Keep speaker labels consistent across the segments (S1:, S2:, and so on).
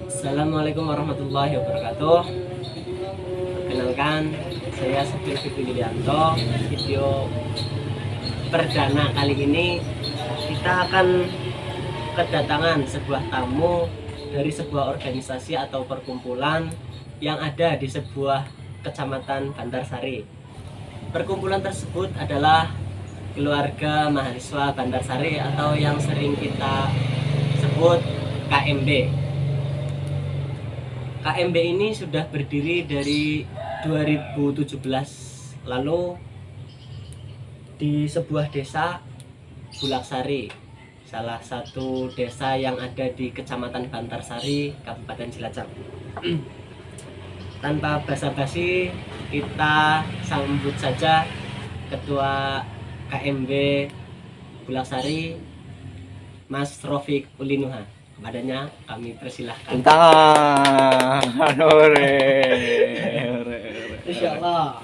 S1: Assalamualaikum warahmatullahi wabarakatuh. Perkenalkan, saya Sepil Fitilianto. Video perdana kali ini kita akan kedatangan sebuah tamu dari sebuah organisasi atau perkumpulan yang ada di sebuah kecamatan Bantarsari. Perkumpulan tersebut adalah keluarga mahasiswa Bantarsari atau yang sering kita sebut KMB. KMB ini sudah berdiri dari 2017 lalu di sebuah desa Bulaksari, salah satu desa yang ada di Kecamatan Bantarsari, Kabupaten Cilacap. Tanpa basa-basi, kita sambut saja Ketua KMB Bulaksari, Mas Rofik Ulinuha. Kepadanya kami persilahkan.
S2: Tangan,
S1: Insya Allah.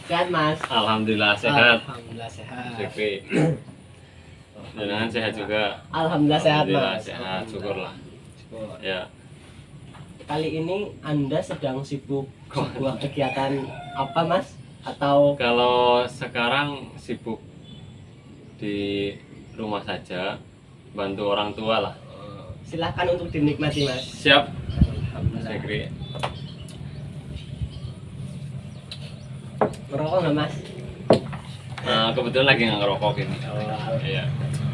S1: Sehat Mas?
S3: Alhamdulillah sehat.
S1: Alhamdulillah sehat.
S3: CP. Jangan sehat juga.
S1: Alhamdulillah sehat
S3: Alhamdulillah
S1: Mas.
S3: sehat, syukurlah.
S1: Syukur.
S3: Ya.
S1: Kali ini Anda sedang sibuk sebuah kegiatan apa Mas? Atau
S3: Kalau sekarang sibuk di rumah saja, bantu orang tua lah.
S1: silahkan untuk dinikmati Mas.
S3: Siap.
S1: Alhamdulillah.
S3: Sekri.
S1: Merokok nggak Mas?
S3: Nah, kebetulan lagi nggak ngerokok ini. Iya.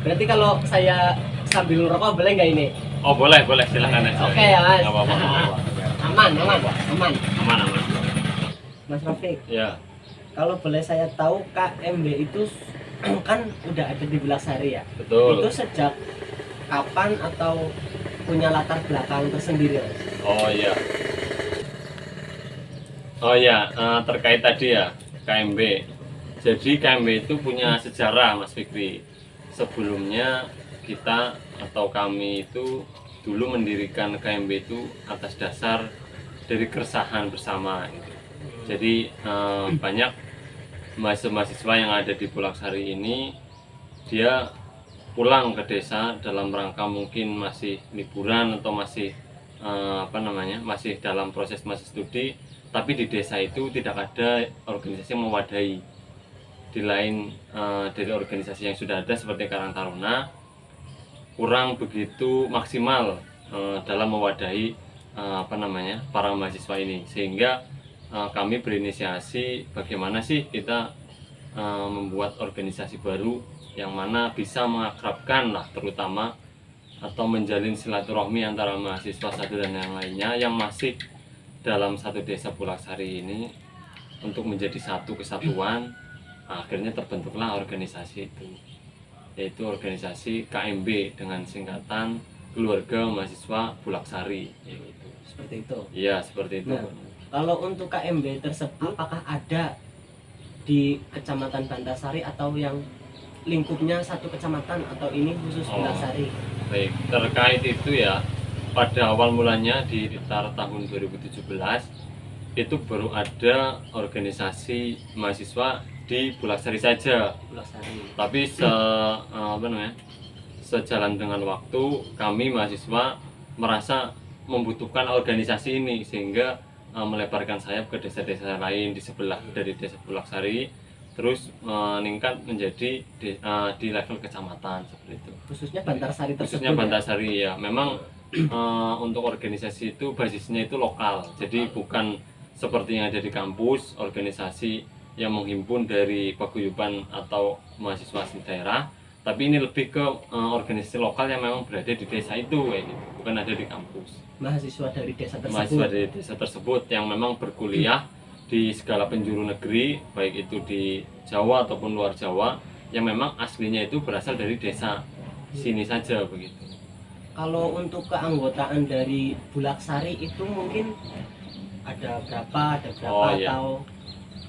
S1: Berarti kalau saya sambil ngerokok boleh nggak ini?
S3: Oh boleh, boleh silakan aja.
S1: Oke ya Mas.
S3: Nggak apa-apa, nggak apa-apa.
S1: Aman, aman, aman.
S3: Aman, aman.
S1: Mas Rafiq,
S3: Ya.
S1: kalau boleh saya tahu KMB itu kan udah ada di Bulaksari ya?
S3: Betul.
S1: Itu sejak kapan atau punya latar belakang tersendiri Mas?
S3: Oh iya. Oh iya, terkait tadi ya KMB. Jadi KMB itu punya sejarah Mas Fikri. Sebelumnya kita atau kami itu dulu mendirikan KMB itu atas dasar dari keresahan bersama gitu. Jadi banyak mahasiswa yang ada di Bulaksari ini dia pulang ke desa dalam rangka mungkin masih liburan atau masih masih dalam proses masih studi, tapi di desa itu tidak ada organisasi yang mewadahi. Di lain dari organisasi yang sudah ada seperti Karang Taruna kurang begitu maksimal dalam mewadahi para mahasiswa ini, sehingga kami berinisiasi bagaimana sih kita membuat organisasi baru yang mana bisa mengakrabkan lah, terutama atau menjalin silaturahmi antara mahasiswa satu dan yang lainnya yang masih dalam satu desa Bulaksari ini untuk menjadi satu kesatuan. Akhirnya terbentuklah organisasi itu, yaitu organisasi KMB dengan singkatan Keluarga Mahasiswa Bulaksari.
S1: Seperti itu.
S3: Iya, seperti itu.
S1: Nah, kalau untuk KMB tersebut apakah ada di Kecamatan Bantarsari atau yang lingkupnya satu kecamatan atau ini khusus
S3: Oh.
S1: Bulaksari?
S3: Baik, terkait itu ya, pada awal mulanya di sekitar tahun 2017 itu baru ada organisasi mahasiswa di Bulaksari saja.
S1: Bulaksari.
S3: Tapi sejalan dengan waktu kami mahasiswa merasa membutuhkan organisasi ini, sehingga melebarkan sayap ke desa-desa lain di sebelah dari desa Bulaksari, terus meningkat menjadi di level kecamatan seperti itu.
S1: Khususnya Bantarsari tersebut.
S3: Khususnya
S1: ya?
S3: Bantarsari ya, memang untuk organisasi itu basisnya itu lokal, jadi bukan seperti yang ada di kampus, organisasi yang menghimpun dari paguyuban atau mahasiswa di daerah, tapi ini lebih ke organisasi lokal yang memang berada di desa itu, kayak gitu, bukan ada di kampus.
S1: Mahasiswa dari desa tersebut.
S3: Mahasiswa dari desa tersebut yang memang berkuliah di segala penjuru negeri, baik itu di Jawa ataupun luar Jawa, yang memang aslinya itu berasal dari desa sini saja begitu.
S1: Kalau untuk keanggotaan dari Bulaksari itu mungkin ada berapa
S3: Oh, iya.
S1: atau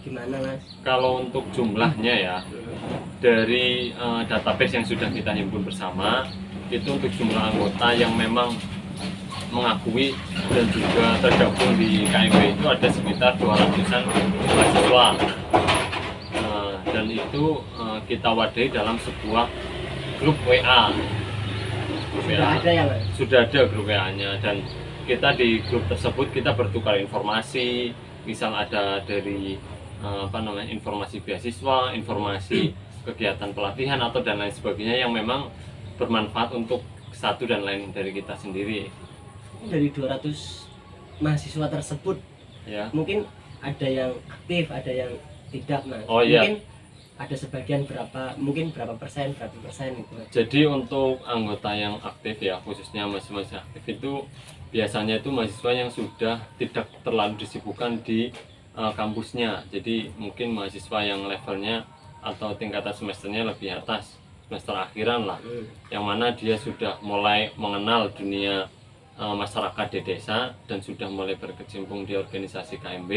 S1: gimana Mas?
S3: Kalau untuk jumlahnya ya, dari database yang sudah kita himpun bersama, itu untuk jumlah anggota yang memang mengakui dan juga tergabung di KMB itu ada sekitar 200-an mahasiswa. Dan itu kita wadahi dalam sebuah grup WA.
S1: Sudah ada ya Mas?
S3: Sudah ada grup WA-nya, dan kita di grup tersebut kita bertukar informasi, misal ada dari informasi beasiswa, informasi kegiatan pelatihan atau dan lain sebagainya yang memang bermanfaat untuk satu dan lain dari kita sendiri.
S1: Dari 200 mahasiswa tersebut
S3: Ya.
S1: mungkin ada yang aktif, ada yang tidak, Mas.
S3: Oh, iya.
S1: Mungkin ada sebagian mungkin berapa persen gitu.
S3: Jadi untuk anggota yang aktif ya, khususnya mahasiswa aktif itu biasanya itu mahasiswa yang sudah tidak terlalu disibukkan di kampusnya. Jadi mungkin mahasiswa yang levelnya atau tingkatan semesternya lebih atas, semester akhiran lah, yang mana dia sudah mulai mengenal dunia masyarakat di desa dan sudah mulai berkecimpung di organisasi KMB.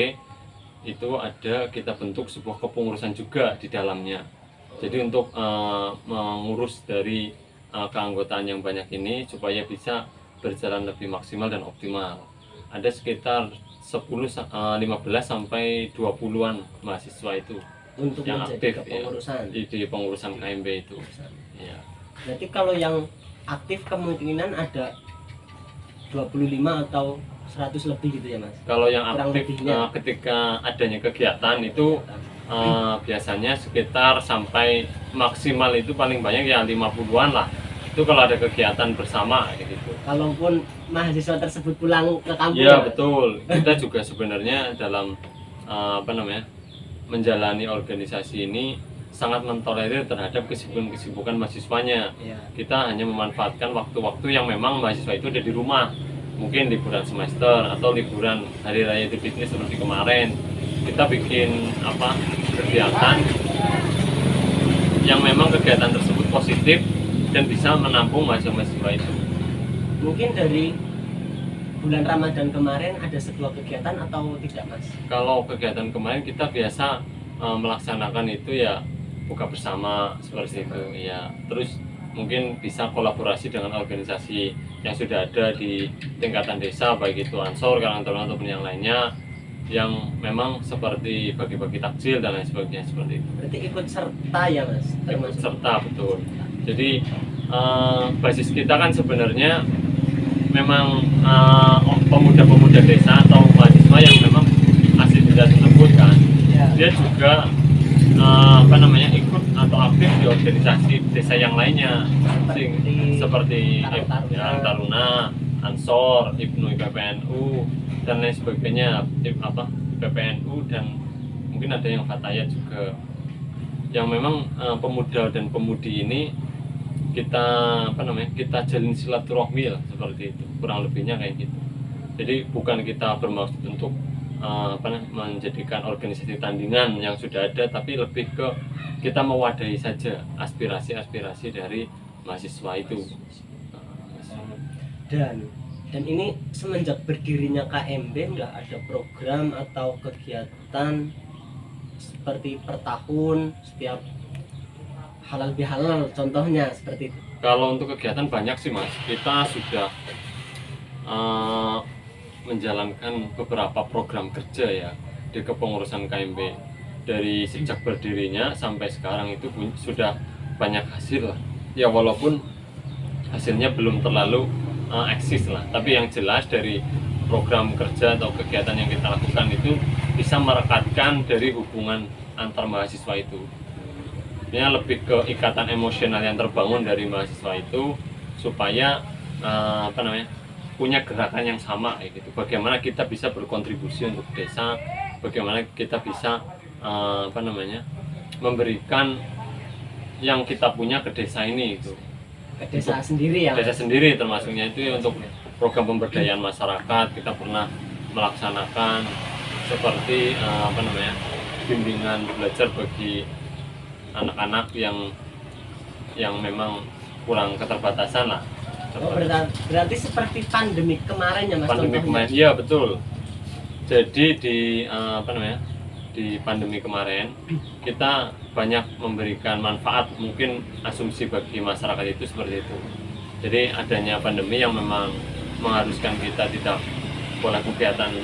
S3: Itu ada kita bentuk sebuah kepengurusan juga di dalamnya. Jadi untuk mengurus dari keanggotaan yang banyak ini supaya bisa berjalan lebih maksimal dan optimal. Ada sekitar 15 sampai 20-an mahasiswa itu
S1: Untuk
S3: yang
S1: menjadi
S3: aktif
S1: kepengurusan.
S3: ya, di pengurusan KMB itu. Ya.
S1: Berarti kalau yang aktif kemungkinan ada 25 atau 100 lebih gitu ya, Mas?
S3: Kalau yang
S1: Kurang
S3: aktif
S1: lebihnya.
S3: ketika adanya kegiatan itu biasanya sekitar sampai maksimal itu paling banyak ya 50-an lah. Itu kalau ada kegiatan bersama kayak gitu.
S1: Kalaupun mahasiswa tersebut pulang ke kampung.
S3: Iya,
S1: ya?
S3: betul. Kita juga sebenarnya dalam menjalani organisasi ini sangat mentolerir terhadap kesibukan-kesibukan mahasiswanya.
S1: Iya.
S3: Kita hanya memanfaatkan waktu-waktu yang memang mahasiswa itu ada di rumah, mungkin liburan semester atau liburan hari raya Idul Fitri seperti kemarin. Kita bikin kegiatan yang memang kegiatan tersebut positif dan bisa menampung mahasiswa itu.
S1: Mungkin dari bulan Ramadan kemarin ada sebuah kegiatan atau tidak, Mas?
S3: Kalau kegiatan kemarin kita biasa melaksanakan itu ya buka bersama seperti itu ya. Terus mungkin bisa kolaborasi dengan organisasi yang sudah ada di tingkatan desa, baik itu Ansor, Karang Taruna ataupun yang lainnya, yang memang seperti bagi-bagi takjil dan lain sebagainya seperti itu.
S1: Berarti ikut serta ya, Mas?
S3: Ikut serta, betul. Jadi basis kita kan sebenarnya memang pemuda-pemuda desa atau mahasiswa yang memang asli desa tersebut kan.
S1: Ya.
S3: Dia juga ikut atau aktif di organisasi desa yang lainnya, seperti Karang Taruna, Ansor, Ibnu PPNU dan lain sebagainya, PPNU dan mungkin ada yang Fatayat juga, yang memang pemuda dan pemudi ini kita jalin silaturahmi lah, seperti itu kurang lebihnya kayak gitu. Jadi bukan kita bermaksud untuk menjadikan organisasi tandingan yang sudah ada, tapi lebih ke kita mewadahi saja aspirasi-aspirasi dari mahasiswa itu.
S1: Dan ini semenjak berdirinya KMB nggak ada program atau kegiatan seperti per tahun setiap halal bihalal contohnya seperti itu.
S3: Kalau untuk kegiatan banyak sih, Mas. Kita sudah menjalankan beberapa program kerja ya di kepengurusan KMB. Dari sejak berdirinya sampai sekarang itu sudah banyak hasil lah. Ya walaupun hasilnya belum terlalu eksis lah, tapi yang jelas dari program kerja atau kegiatan yang kita lakukan itu bisa merekatkan dari hubungan antar mahasiswa itu. Ini lebih ke ikatan emosional yang terbangun dari mahasiswa itu supaya punya gerakan yang sama kayak gitu. Bagaimana kita bisa berkontribusi untuk desa, bagaimana kita bisa memberikan yang kita punya ke desa ini gitu.
S1: Ke desa sendiri ya.
S3: Desa sendiri termasuknya itu untuk program pemberdayaan masyarakat. Kita pernah melaksanakan seperti bimbingan belajar bagi anak-anak yang memang kurang keterbatasan lah.
S1: Oh, berarti seperti pandemi kemarin ya, Mas?
S3: Pandemi kemarin, iya betul. Jadi di pandemi kemarin kita banyak memberikan manfaat, mungkin asumsi bagi masyarakat itu seperti itu. Jadi adanya pandemi yang memang mengharuskan kita tidak boleh kegiatan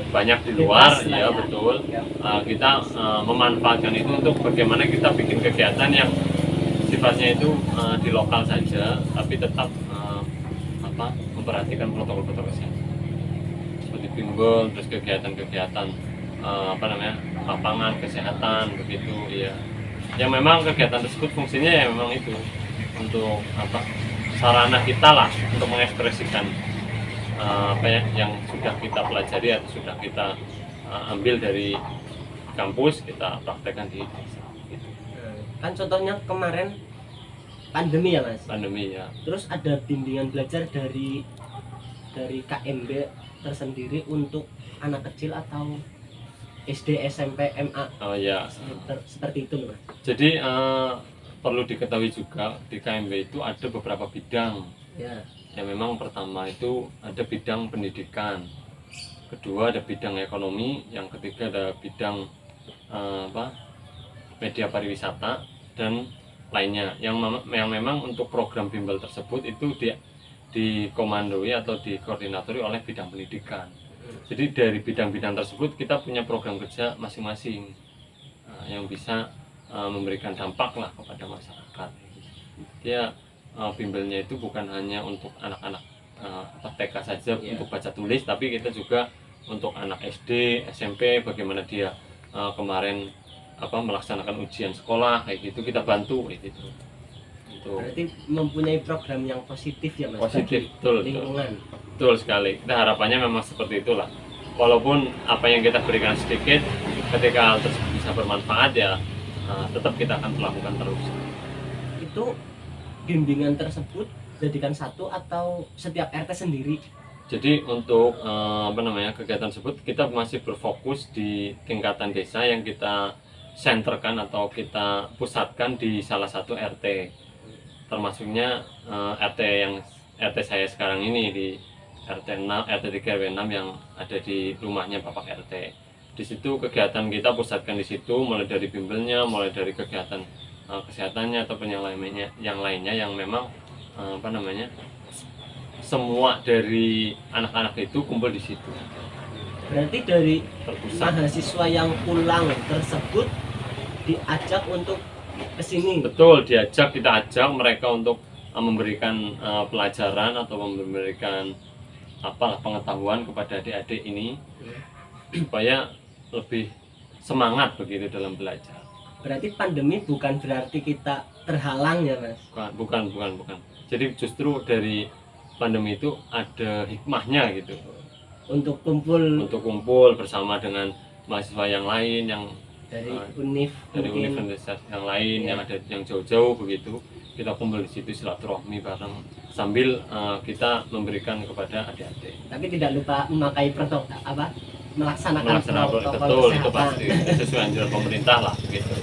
S3: banyak di luar, ya betul. Kita memanfaatkan itu untuk bagaimana kita bikin kegiatan yang sifatnya itu di lokal saja, tapi tetap memperhatikan protokol-protokol kesehatan. bimbel, terus kegiatan-kegiatan lapangan kesehatan begitu ya. Yang memang kegiatan tersebut fungsinya ya memang itu untuk sarana kita lah untuk mengekspresikan yang sudah kita pelajari atau sudah kita ambil dari kampus, kita praktekkan di desa gitu.
S1: Kan contohnya kemarin pandemi ya Mas.
S3: Pandemi ya.
S1: Terus ada bimbingan belajar dari KMB tersendiri untuk anak kecil atau SD, SMP, MA.
S3: Oh ya.
S1: Seperti itu loh Mas.
S3: Jadi perlu diketahui juga di KMB itu ada beberapa bidang.
S1: Ya.
S3: Yang memang pertama itu ada bidang pendidikan, kedua ada bidang ekonomi, yang ketiga ada bidang media pariwisata dan lainnya. Yang memang untuk program bimbel tersebut itu dikomandoi atau dikoordinatori oleh bidang pendidikan. Jadi dari bidang-bidang tersebut kita punya program kerja masing-masing yang bisa memberikan dampak lah kepada masyarakat. Dia bimbelnya itu bukan hanya untuk anak-anak TK saja untuk baca tulis, tapi kita juga untuk anak SD, SMP, bagaimana dia kemarin melaksanakan ujian sekolah kayak gitu, kita bantu kayak gitu.
S1: Berarti mempunyai program yang positif ya Mas.
S3: Positif, betul,
S1: lingkungan.
S3: Betul sekali. Kita harapannya memang seperti itulah. Walaupun apa yang kita berikan sedikit, ketika hal tersebut bisa bermanfaat ya tetap kita akan melakukan terus. Itu
S1: bimbingan tersebut jadikan satu atau setiap RT sendiri?
S3: Jadi untuk kegiatan tersebut kita masih berfokus di tingkatan desa yang kita senterkan atau kita pusatkan di salah satu RT, termasuknya RT saya sekarang ini di RT 6, RT 3 RW 6 yang ada di rumahnya Bapak RT. Di situ kegiatan kita pusatkan di situ, mulai dari bimbelnya, mulai dari kegiatan kesehatannya ataupun yang lainnya yang memang semua dari anak-anak itu kumpul di situ.
S1: Berarti dari mahasiswa yang pulang tersebut diajak untuk kesini.
S3: Betul, kita ajak mereka untuk memberikan pelajaran atau memberikan pengetahuan kepada adik-adik ini supaya lebih semangat begitu dalam belajar.
S1: Berarti pandemi bukan berarti kita terhalang ya Mas?
S3: Bukan. Jadi justru dari pandemi itu ada hikmahnya gitu. Untuk kumpul bersama dengan mahasiswa yang lain yang
S1: dari
S3: universitas yang lain yang ada yang jauh-jauh begitu. Kita kumpul di situ silaturahmi bareng sambil kita memberikan kepada adik-adik.
S1: Tapi tidak lupa memakai melaksanakan protokol
S3: betul,
S1: kesehatan.
S3: itu pasti sesuai anjuran pemerintah lah gitu.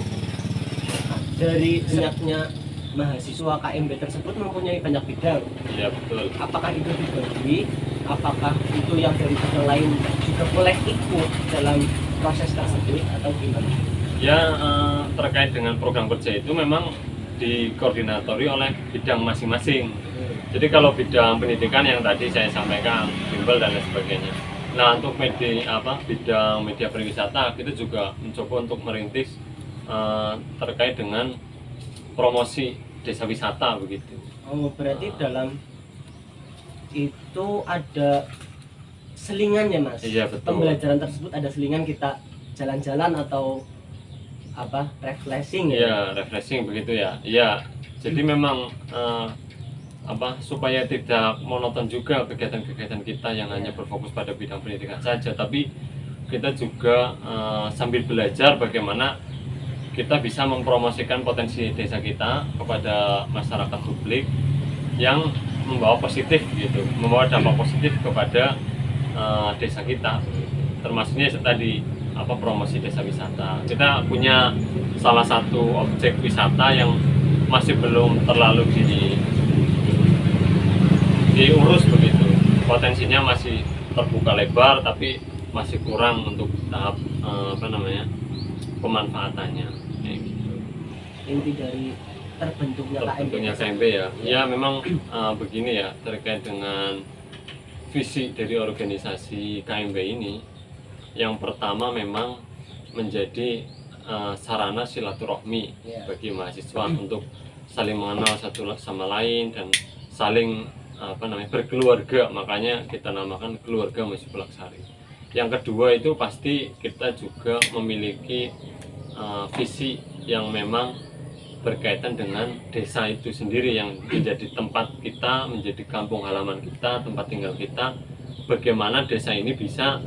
S1: Dari banyaknya mahasiswa KMB tersebut mempunyai banyak bidang.
S3: Iya betul.
S1: Apakah itu dibagi? Apakah itu yang dari bidang lain juga boleh ikut dalam proses tersebut atau gimana?
S3: Ya terkait dengan program kerja itu memang dikoordinatori oleh bidang masing-masing. Jadi kalau bidang pendidikan yang tadi saya sampaikan, bimbel dan lain sebagainya. Nah untuk bidang media pariwisata kita juga mencoba untuk merintis terkait dengan promosi desa wisata begitu.
S1: Oh berarti dalam itu ada selingan ya Mas?
S3: Iya betul.
S1: Pembelajaran tersebut ada selingan kita jalan-jalan atau refreshing ya?
S3: Iya refreshing begitu ya. Iya. Jadi memang supaya tidak monoton juga kegiatan-kegiatan kita yang hanya berfokus pada bidang pendidikan saja, tapi kita juga sambil belajar bagaimana kita bisa mempromosikan potensi desa kita kepada masyarakat publik yang membawa positif gitu, membawa dampak positif kepada desa kita, termasuknya tadi promosi desa wisata. Kita punya salah satu objek wisata yang masih belum terlalu diurus begitu, potensinya masih terbuka lebar tapi masih kurang untuk tahap pemanfaatannya gitu.
S1: Inti dari terbentuknya
S3: KMB ya memang begini ya, terkait dengan visi dari organisasi KMB ini, yang pertama memang menjadi sarana silaturahmi bagi mahasiswa untuk saling mengenal satu sama lain dan saling berkeluarga, makanya kita namakan keluarga Mahasiswa Pulaksari. Yang kedua itu pasti kita juga memiliki visi yang memang berkaitan dengan desa itu sendiri yang menjadi tempat kita, menjadi kampung halaman kita, tempat tinggal kita. Bagaimana desa ini bisa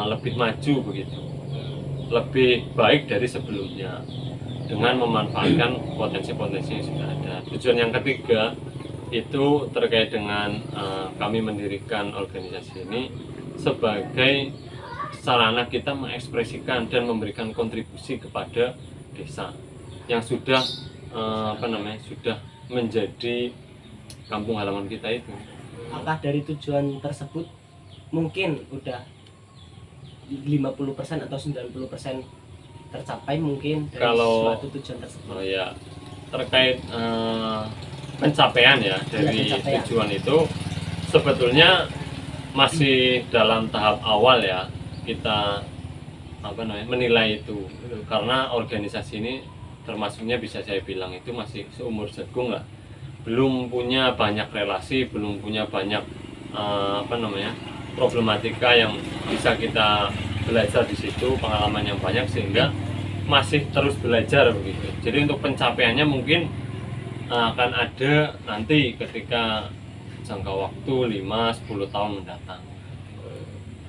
S3: lebih maju begitu, lebih baik dari sebelumnya dengan memanfaatkan potensi-potensi yang sudah ada. Tujuan yang ketiga itu terkait dengan kami mendirikan organisasi ini sebagai sarana kita mengekspresikan dan memberikan kontribusi kepada desa yang sudah sudah menjadi kampung halaman kita itu.
S1: Apakah dari tujuan tersebut mungkin udah 50% atau 90% tercapai mungkin dari
S3: Kalau
S1: suatu tujuan tersebut?
S3: Oh ya, terkait pencapaian ya dari
S1: pencapaian.
S3: tujuan itu sebetulnya masih dalam tahap awal ya kita menilai itu, karena organisasi ini termasuknya bisa saya bilang itu masih seumur jagung lah, belum punya banyak relasi, belum punya banyak problematika yang bisa kita belajar di situ, pengalaman yang banyak, sehingga masih terus belajar begitu. Jadi untuk pencapaiannya mungkin akan ada nanti ketika jangka waktu 5-10 tahun mendatang,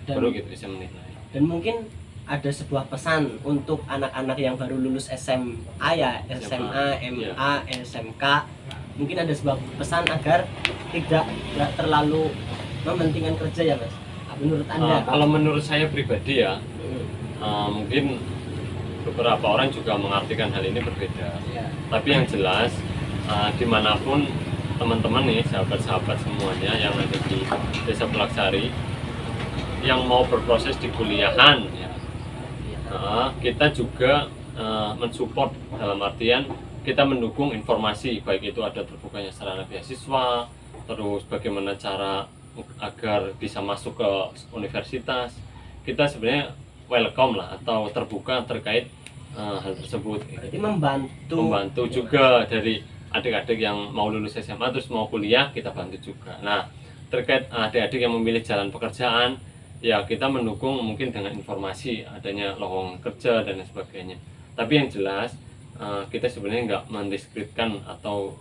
S3: baru kita bisa menilai.
S1: Dan mungkin ada sebuah pesan untuk anak-anak yang baru lulus SMA ya, SMA, MA, SMK. Mungkin ada sebuah pesan agar tidak terlalu mementingkan kerja ya Mas, menurut Anda?
S3: Kalau menurut saya pribadi ya, mungkin beberapa orang juga mengartikan hal ini berbeda
S1: Ya.
S3: Tapi yang jelas dimanapun teman-teman nih, sahabat-sahabat semuanya yang ada di Desa Pulaksari yang mau berproses di kuliahan ya, kita juga mensupport, dalam artian kita mendukung informasi, baik itu ada terbukanya sarana beasiswa, terus bagaimana cara agar bisa masuk ke universitas. Kita sebenarnya welcome lah, atau terbuka terkait hal tersebut.
S1: Jadi membantu
S3: juga dari adik-adik yang mau lulus SMA terus mau kuliah, kita bantu juga. Nah, terkait adik-adik yang memilih jalan pekerjaan, ya kita mendukung mungkin dengan informasi adanya lowongan kerja dan lain sebagainya. Tapi yang jelas kita sebenarnya nggak mendiskreditkan atau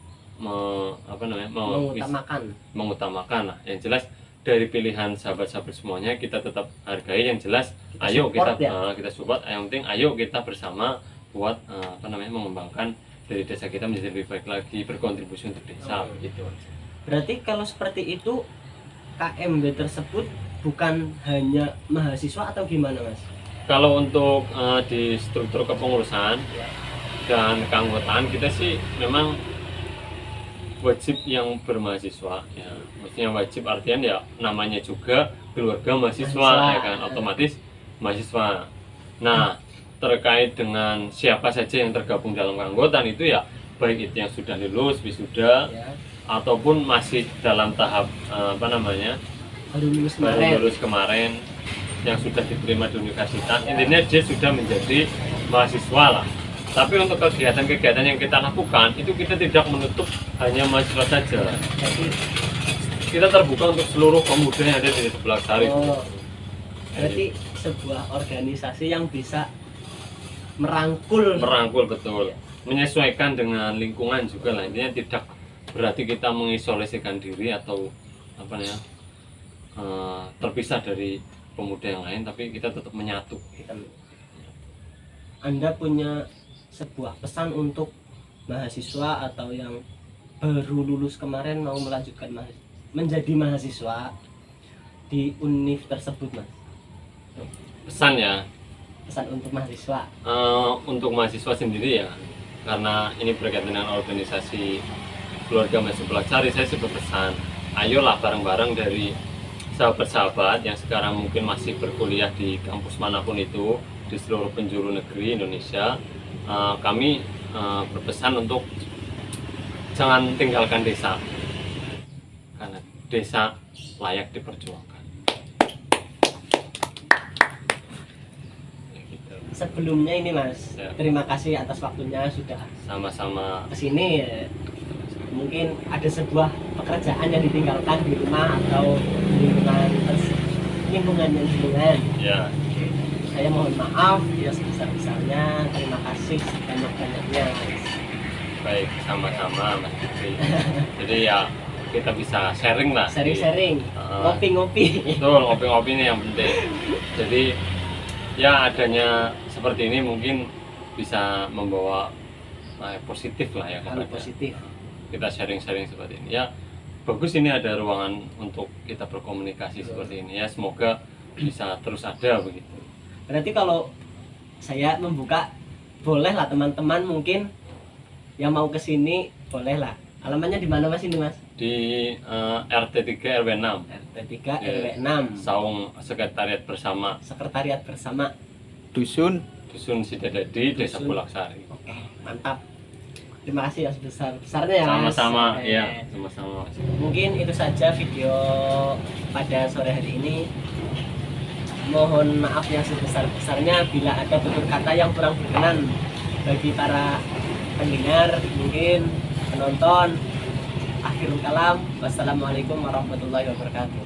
S3: mengutamakan lah. Yang jelas dari pilihan sahabat-sahabat semuanya kita tetap hargai. Yang jelas ayo kita support. Yang penting ayo kita bersama buat mengembangkan dari desa kita menjadi lebih baik lagi, berkontribusi untuk desa gitu.
S1: Berarti kalau seperti itu KMB tersebut bukan hanya mahasiswa atau gimana Mas?
S3: Kalau untuk di struktur kepengurusan dan keanggotaan kita sih memang wajib yang bermahasiswa ya. Maksudnya wajib artian ya namanya juga keluarga mahasiswa ya kan, otomatis mahasiswa. Nah, terkait dengan siapa saja yang tergabung dalam keanggotaan itu ya, baik itu yang sudah lulus wisuda ataupun masih dalam tahap baru lulus kemarin yang sudah diterima di universitas. Intinya dia sudah menjadi mahasiswa lah. Tapi untuk kegiatan-kegiatan yang kita lakukan itu kita tidak menutup hanya mahasiswa saja.
S1: Jadi
S3: kita terbuka untuk seluruh pemuda yang ada di Desa Pulaksari.
S1: Berarti sebuah organisasi yang bisa merangkul
S3: Betul, menyesuaikan dengan lingkungan juga lah. Intinya tidak berarti kita mengisolasikan diri atau terpisah dari pemuda yang lain, tapi kita tetap menyatu.
S1: Anda punya sebuah pesan untuk mahasiswa atau yang baru lulus kemarin mau melanjutkan menjadi mahasiswa di univ tersebut Mas?
S3: Pesan ya,
S1: pesan untuk mahasiswa.
S3: Untuk mahasiswa sendiri ya, karena ini berkaitan dengan organisasi keluarga mahasiswa Pulaksari, saya sih berpesan, ayolah bareng-bareng dari sahabat-sahabat yang sekarang mungkin masih berkuliah di kampus manapun itu di seluruh penjuru negeri Indonesia. Kami berpesan untuk jangan tinggalkan desa, karena desa layak diperjuangkan.
S1: Sebelumnya ini Mas, terima kasih atas waktunya sudah
S3: sama-sama
S1: kesini ya. Mungkin ada sebuah pekerjaan yang ditinggalkan di rumah atau di lingkungan lingkungannya lingkungan.
S3: Ya,
S1: Saya mohon maaf ya sebesar-besarnya. Terima kasih sebanyak-banyaknya.
S3: baik, sama-sama Mas Fikri. Jadi ya kita bisa sharing lah.
S1: Sharing-sharing, ngopi-ngopi.
S3: Betul, ngopi-ngopi ini yang penting. Jadi ya adanya seperti ini mungkin bisa membawa positif lah ya
S1: Hal
S3: kepada
S1: positif.
S3: kita sharing-sharing seperti ini. Ya bagus ini ada ruangan untuk kita berkomunikasi seperti ini ya. Semoga bisa terus ada begitu.
S1: Berarti kalau saya membuka, boleh lah teman-teman mungkin yang mau ke sini, boleh lah. Alamannya di mana Mas ini Mas?
S3: Di RT 3 RW 6
S1: RT 3 RW 6.
S3: Saung Sekretariat Bersama
S1: Sekretariat Bersama.
S2: Dusun
S3: Dusun Sidadadi, Desa
S1: Dusun.
S3: Bulaksari.
S1: Oke, mantap. Terima kasih ya sebesar-besarnya ya Mas.
S3: Sama-sama,
S1: Oke.
S3: ya, sama-sama.
S1: Mungkin itu saja video pada sore hari ini. Mohon maaf yang sebesar-besarnya bila ada tutur kata yang kurang berkenan bagi para pendengar, mungkin penonton. Akhirul kalam, wassalamualaikum warahmatullahi wabarakatuh.